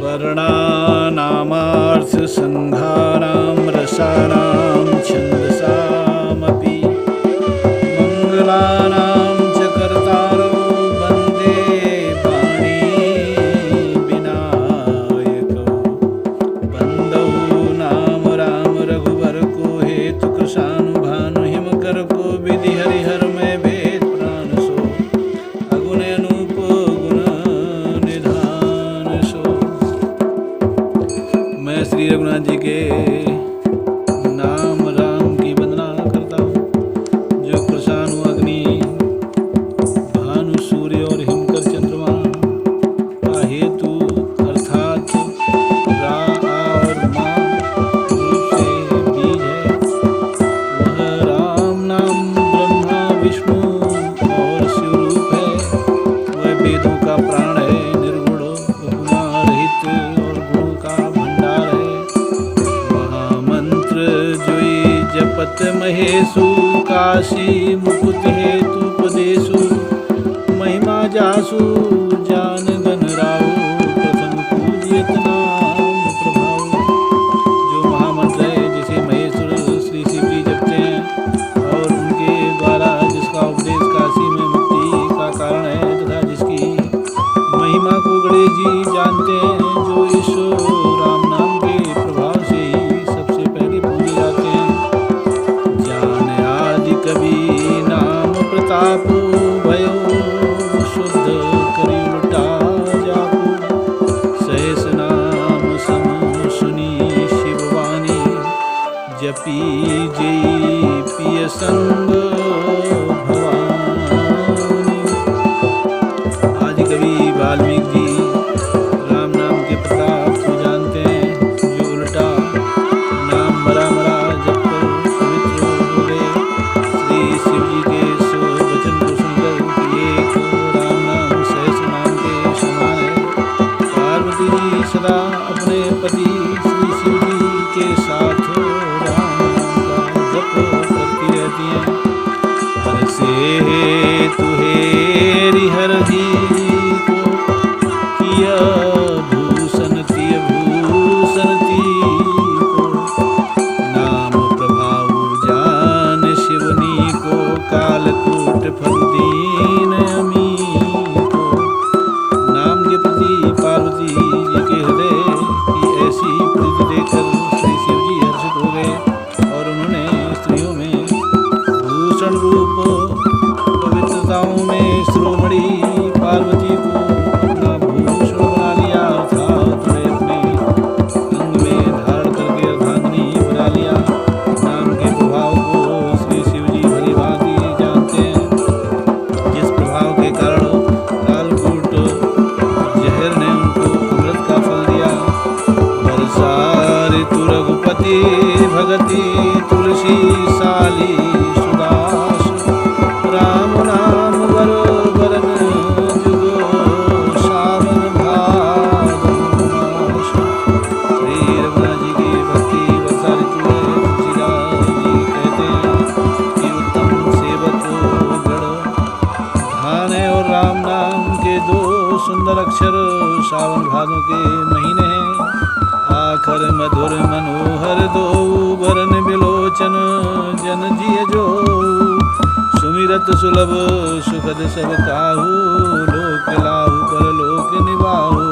वर्णानामार्थसन्धानां रसानां छन्दसामपि मङ्गलानां च कर्तारो वन्दे वाणीविनायकौ वन्दौ नाम राम रघुवर को हेतु कृशानुभानु हिमकर को विधि हरिहर में भेद प्राण सो अगुण अनूप गुण निधान सो। मैं श्री रघुनाथ जी के नाम राम की वंदना करता हूँ, जो कृशानु अग्नि भानु सूर्य और हिमकर चंद्रमा का हेतु अर्थात रा और माँ रूप से बीज है। वह राम नाम ब्रह्मा विष्णु और शिव रूप है। वह वेदों का प्राण है, निर्गुण उपमा रहित और गुणों का भंडार है। महामंत्र जोई जपत महेशु काशी मुकुट हेतु उपदेशु महिमा जासु जान गन राहु प्रथम पूजियत नाम प्रभाव। जो महामंत्र है जिसे महेश्वर श्री शिव जी जपते हैं और उनके द्वारा जिसका उपदेश काशी में मुक्ति का कारण है तथा जिसकी महिमा को गणेश जी जानते हैं, जो इस राम नाम के प्रभाव से ही सबसे पहले पूजे जाते हैं। जान आदि कवि नाम प्रताप भयो शुद्ध करी उल्टा जापू सहस नाम सम सुनी शिववाणी जपी जय पिय संग भवानी। आदि कवि वाल्मीकि जी राम नाम के प्रताप को जानते हैं, जो उल्टा नाम मरा मरा जब कर पवित्र हो गए। श्री शिव जी के इस वचन को सुनकर कि एक राम नाम सहस नाम के समान है। पार्वती जी सदा अपने पति श्री शिव जी के साथ राम नाम का जप करती रहती हैं। हर से तुहे हर जी को किया भूषण तिय भूषण ती को नाम प्रभाव जान शिवनी को कालकूट फल दीन अमी को। नाम के प्रति पार्वती जी के हृदय की ऐसी प्रीति देखकर श्री शिव जी हर्षित हो गए और उन्होंने स्त्रियों में भूषण रूप पवित्रताओं में शिरोमणि पार्वती को अपना भूषण बना लिया, अर्थात उन्हें अपने अंग में धारण करके अर्धांगिनी बना लिया। नाम के प्रभाव को श्री शिव जी भली भांति जानते हैं, जिस प्रभाव के कारण कालकूट जहर ने उनको अमृत का फल दिया। वर्षा ऋतु रघुपति भगति तुलसी साली सुदास राम नाम वर वरन जुगो सावन भादो मास। श्री रघुनाथ जी की भक्ति वर्षा ऋतु है। तुलसीदास जी कहते हैं कि उत्तम सेवक गण धान है और राम नाम के दो सुंदर अक्षर सावन भादों के महीने हैं। आखर मधुर मनोहर दो वरन बिलोचन जन जिय जो सुमिरत सुलभ सुखद सब काहू लोक लाहू पर लोक निवाहू।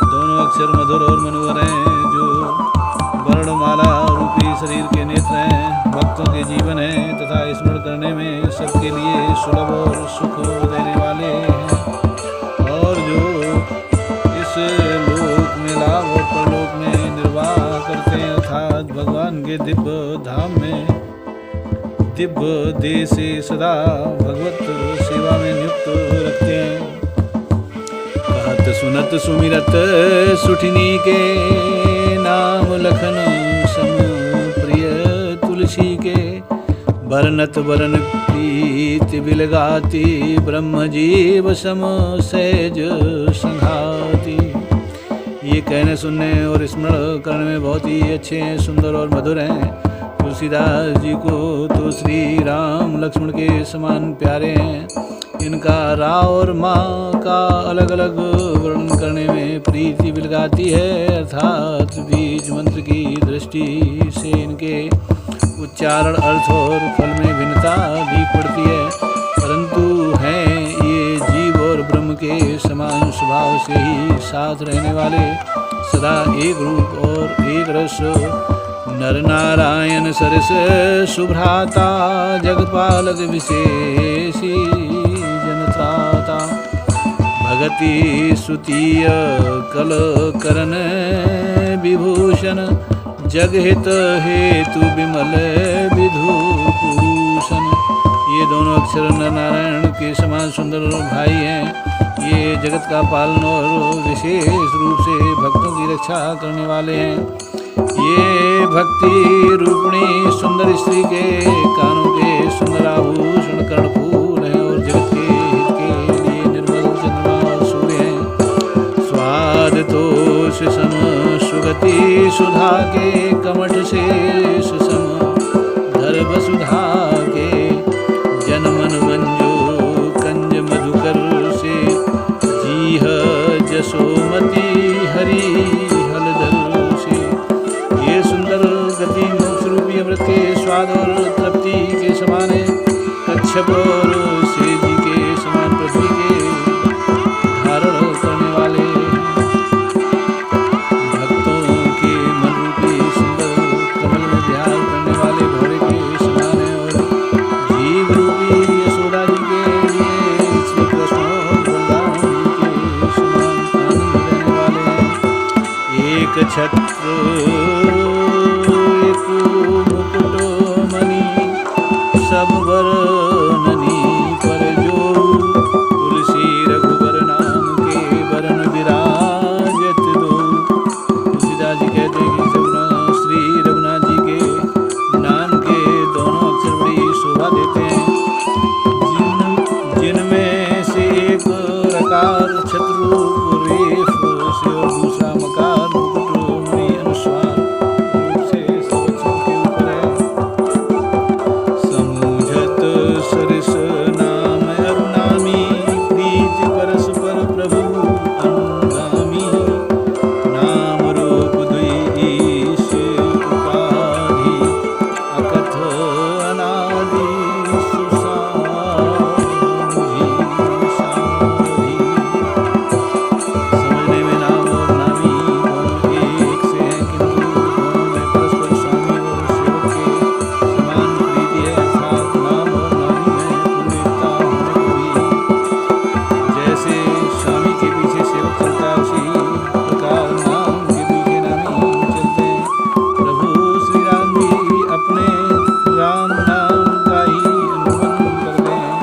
दोनों अक्षर मधुर और मनोहर हैं, जो वर्णमाला रूपी शरीर के नेत्र हैं, भक्तों के जीवन हैं तथा स्मरण करने में सबके लिए सुलभ और सुख देने वाले हैं, और जो इस लोक में लाभ और परलोक में निर्वाह करते हैं, अर्थात भगवान के दिव्य धाम में दिव्य देह से सदा भगवत सेवा में नियुक्त रखते हैं। कहत सुनत सुमिरत सुठिनी के नाम लखन सम प्रिय तुलसी के बरनत बरन प्रीति बिलगाती ब्रह्म जीव सम सहज संघाती। ये कहने सुनने और स्मरण करने में बहुत ही अच्छे हैं, सुंदर और मधुर हैं। तुलसीदास जी को तो श्री राम लक्ष्मण के समान प्यारे हैं। इनका रा और माँ का अलग अलग वर्णन करने में प्रीति बिलगाती है, अर्थात बीज मंत्र की दृष्टि से इनके उच्चारण, अर्थ और फल में भिन्नता भी पड़ती है, परंतु हैं ये जीव और ब्रह्म के समान स्वभाव से ही साथ रहने वाले, सदा एक रूप और एक रस, नर नारायण सरस सुभ्राता, जगपालक विशेषी जनत्राता, भगति सुतीय कल करण विभूषण, जगहित हेतु विमल विधुभूषण। ये दोनों अक्षर नर नारायण के समान सुंदर भाई हैं। ये जगत का पालन और विशेष रूप से भक्तों की रक्षा करने वाले हैं। ये भक्ति रूपिणी सुंदर स्त्री के कानों के सुंदर आभूषण कर्णफूल हैं और जगत के हित के लिए निर्मल चंद्रमा और सूर्य हैं। स्वाद तो सम सुगति सुधा के, कमठ से सुसम धर वसुधा के, जनमन मंजू कंज मधुकर से, जीह जसोमती हरि हलदल से। ये सुंदर गति मोक्ष रूपी अमृत के स्वाद और तृप्ति के समान है। कच्छप और शेष जी के समान पृथ्वी के धारण करने वाले, भक्तों के मन रूपी सुंदर कमल में ध्यान करने वाले भौरे के समान है, और जीव रूपी यशोदा जी के लिए श्री कृष्ण और बलराम जी के समान आनंद देने वाले हैं। एक छत्र एक मुकुट मणि, सब वर्णनी पर जो, तुलसी रघुवर नाम के वरण विराजत दो। तुलसीदास जी कहते हैं कि श्री रघुनाथ जी के नाम के दोनों अक्षर बड़ी शोभा देते हैं। जिनमें से एक रकार छत्रु रेफ से और दूसरा मकार मुकुट मणि अनुस्वार रूप से सब अक्षरों के ऊपर है। समूझत सरस नाम अरुणामी, प्रीति परस्पर प्रभु अनुगामी, नाम रूप दुई ईश उपाधि, अकथ अनादि सुसाधि साधि। समझने में नाम और नामी दोनों एक से हैं, किंतु दोनों में परस्पर स्वामी और सेवक के समान प्रीति है, अर्थात नाम और नामी में पूर्णता होने को भी जैसे स्वामी के पीछे सेवक चलता है, उसी प्रकार नाम के पीछे नामी चलते हैं। प्रभु श्री राम भी अपने राम नाम का ही अनुबंध करते हैं,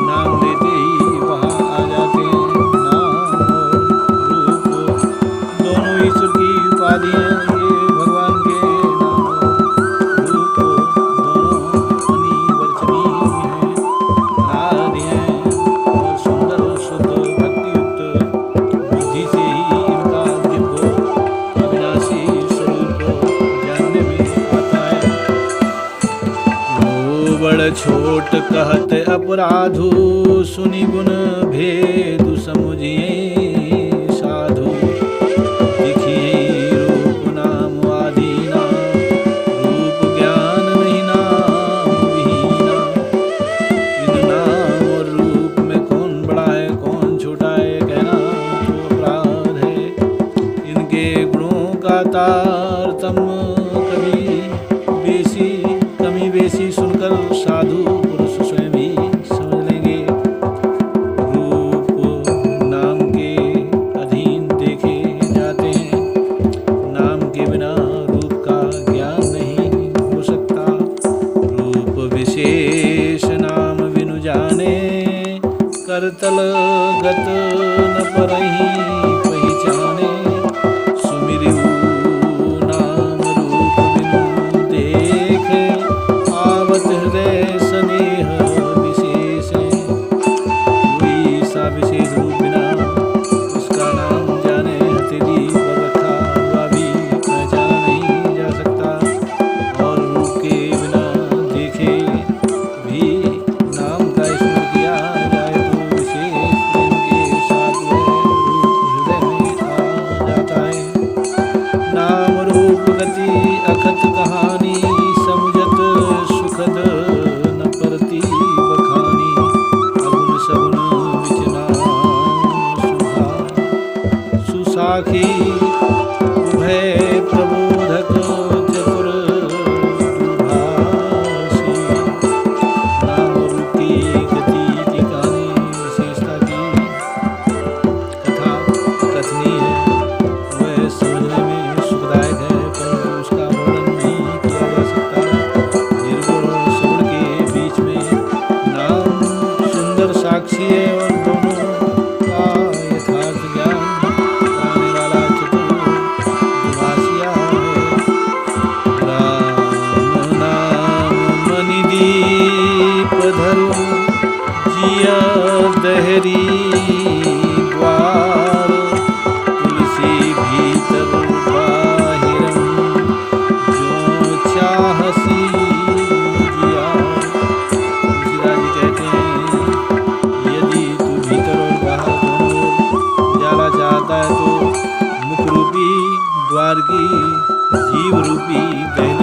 नाम लेते ही वहाँ आ जाते हैं। नाम और रूप दोनों ईश्वर की उपाधि हैं। ये भगवान के नाम और रूप दोनों अनिवर्चनीय हैं, आदि हैं, और सुंदर शुद्ध भक्तियुक्त बुद्धि से ही इनका दिव्य अविनाशी स्वरूप जानने में आता है। वो बड़ छोट कहत अपराधु, सुनि गुण भेदु समुझिए साधु। दिखिए रूप नाम आदीना, रूप ज्ञान नहीं नाम विहीना। इन नाम और रूप में कौन बड़ा है कौन छोटा है, कहना तो अपराध है। इनके गुणों का तारतम्य कमी बेसी सुनकर साधु पुरुष स्वयं ही समझ लेंगे। रूप नाम के अधीन देखे जाते हैं, नाम के बिना रूप का ज्ञान नहीं हो सकता। रूप विशेष नाम बिनु जाने, करतल गत न परहि पहिचाने। सुमिरिऊ नाम रूप प्रगति अखत कहानी, समुझत सुखद न परती बखानी। अगुन सगुन विचना सुधा सुसाखी, उभय प्रबोधक चतुर दूभाषी। नाम रूपी गति की कहानी, विशेषता की कथा कथनी है, वह समझने में सुखदायक है, परंतु उसका वर्णन नहीं किया जा सकता। निर्गुण और सगुण के बीच में नाम सुंदर साक्षी है और दोनों का यथार्थ ज्ञान कराने वाला चतुर दुभाषिया है। राम नाम मनि दीप धरु, जिया दहरी द्वार। तुलसी भीतर बाहिरम, जो चाहसी बुझियार। तुलसीदास जी कहते हैं, यदि तू भीतर और बाहर दोनों ओर जाला चाहता है तो मुख रूपी द्वार की जीव रूपी दहलीज